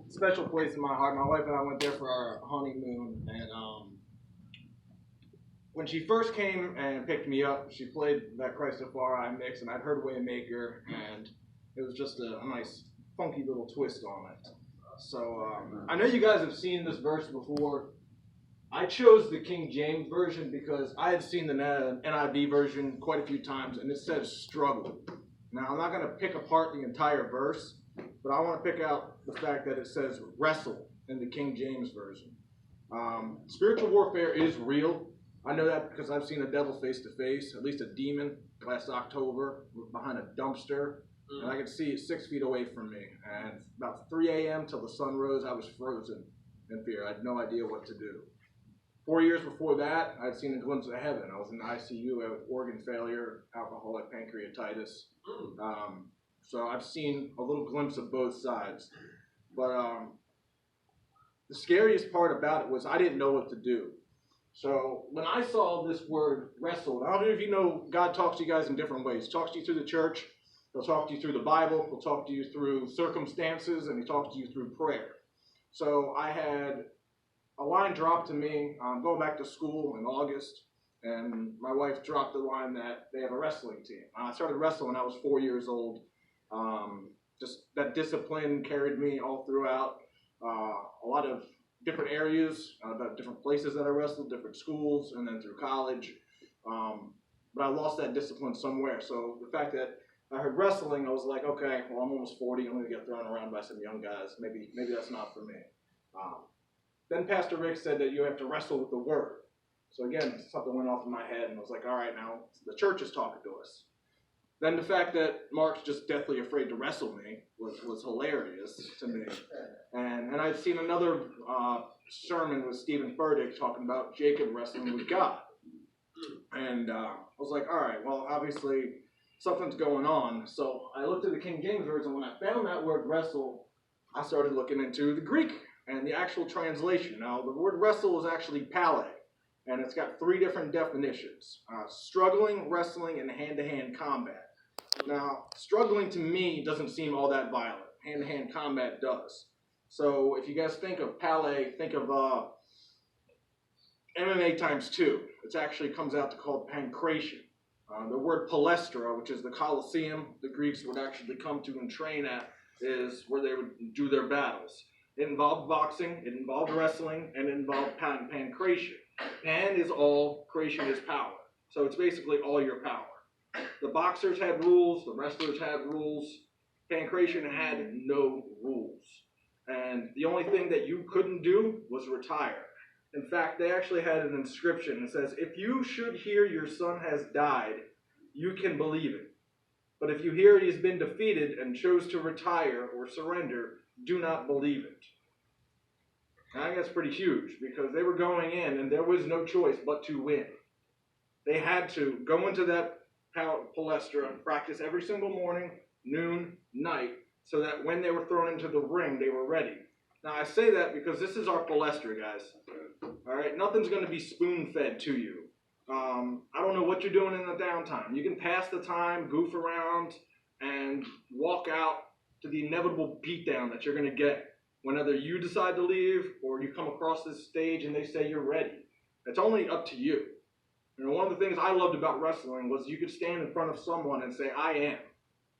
special place in my heart. My wife and I went there for our honeymoon, and when she first came and picked me up, she played that Christ Rastafari mix, and I'd heard Waymaker, and it was just a nice, funky little twist on it. So I know you guys have seen this verse before. I chose the King James version because I had seen the NIV version quite a few times, and it says struggle. Now, I'm not going to pick apart the entire verse, but I want to pick out the fact that it says wrestle in the King James version. Spiritual warfare is real. I know that because I've seen a devil face to face, at least a demon, last October behind a dumpster. And I could see it 6 feet away from me. And about 3 a.m. till the sun rose, I was frozen in fear. I had no idea what to do. 4 years before that, I'd seen a glimpse of heaven. I was in the ICU with organ failure, alcoholic pancreatitis. So I've seen a little glimpse of both sides. But the scariest part about it was I didn't know what to do. So when I saw this word wrestled, I don't know if you know, God talks to you guys in different ways. He talks to you through the church. He'll talk to you through the Bible. He'll talk to you through circumstances, and he talks to you through prayer. So I had a line dropped to me going back to school in August, and my wife dropped the line that they have a wrestling team. I started wrestling when I was 4 years old. Just that discipline carried me all throughout a lot of different areas, different places that I wrestled, different schools, and then through college. But I lost that discipline somewhere. So the fact that I heard wrestling, I was like, okay, well, I'm almost 40. I'm going to get thrown around by some young guys. Maybe that's not for me. Then Pastor Rick said that you have to wrestle with the Word. So again, something went off in my head, and I was like, all right, now the church is talking to us. Then the fact that Mark's just deathly afraid to wrestle me was hilarious to me. And I'd seen another sermon with Stephen Furtick talking about Jacob wrestling with God. And I was like, all right, well, obviously something's going on. So I looked at the King James version. When I found that word wrestle, I started looking into the Greek and the actual translation. Now, the word wrestle is actually pale, and it's got 3 different definitions. Struggling, wrestling, and hand-to-hand combat. Now, struggling to me doesn't seem all that violent. Hand-to-hand combat does. So if you guys think of pale, think of MMA times 2. It actually comes out to called pancration. The word palestra, which is the Colosseum, the Greeks would actually come to and train at, is where they would do their battles. It involved boxing, it involved wrestling, and it involved pancration. Pan is all, creation is power. So it's basically all your power. The boxers had rules, the wrestlers had rules. Pancration had no rules. And the only thing that you couldn't do was retire. In fact, they actually had an inscription that says, if you should hear your son has died, you can believe it. But if you hear he has been defeated and chose to retire or surrender, do not believe it. And I think that's pretty huge because they were going in and there was no choice but to win. They had to go into that palestra and practice every single morning, noon, night, so that when they were thrown into the ring, they were ready. Now, I say that because this is our palestra, guys. All right, nothing's going to be spoon-fed to you. I don't know what you're doing in the downtime. You can pass the time, goof around, and walk out to the inevitable beatdown that you're going to get whenever you decide to leave or you come across this stage and they say you're ready. It's only up to you. You know, one of the things I loved about wrestling was you could stand in front of someone and say, I am.